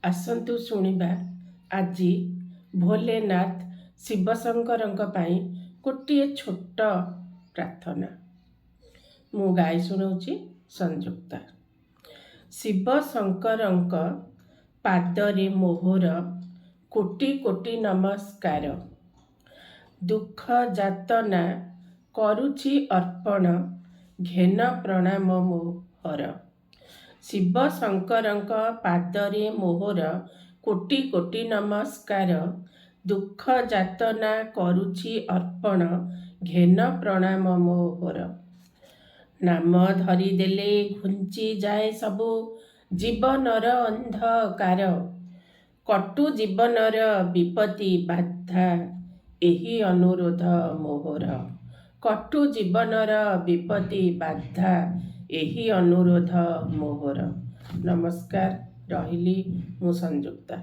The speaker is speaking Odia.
ଆସନ୍ତୁ ଶୁଣିବା ଆଜି ଭୋଲେନାଥ ଶିବଶଙ୍କରଙ୍କ ପାଇଁ ଗୋଟିଏ ଛୋଟ ପ୍ରାର୍ଥନା। ମୁଁ ଗାଇ ଶୁଣଉଛି ସଂଯୁକ୍ତା। ଶିବଶଙ୍କରଙ୍କ ପାଦରେ ମୋହର କୋଟି କୋଟି ନମସ୍କାର। ଦୁଃଖ ଯାତନା କରୁଛି ଅର୍ପଣ, ଘେନ ପ୍ରଣାମ ମୋହର। ଶିବଶଙ୍କରଙ୍କ ପାଦରେ ମୋହର କୋଟି କୋଟି ନମସ୍କାର। ଦୁଃଖ ଯାତନା କରୁଛି ଅର୍ପଣ, ଘେନ ପ୍ରଣାମ ମୋହର। ନାମ ଧରିଦେଲେ ଘୁଞ୍ଚି ଯାଏ ସବୁ ଜୀବନର ଅନ୍ଧକାର। କଟୁ ଜୀବନର ବିପତ୍ତି ବାଧା, ଏହି ଅନୁରୋଧ ମୋହର। କଟୁ ଜୀବନର ବିପତ୍ତି ବାଧା, ଏହି ଅନୁରୋଧ ମୋହର। ନମସ୍କାର। ରହିଲି। ମୁଁ ସଂଯୁକ୍ତା।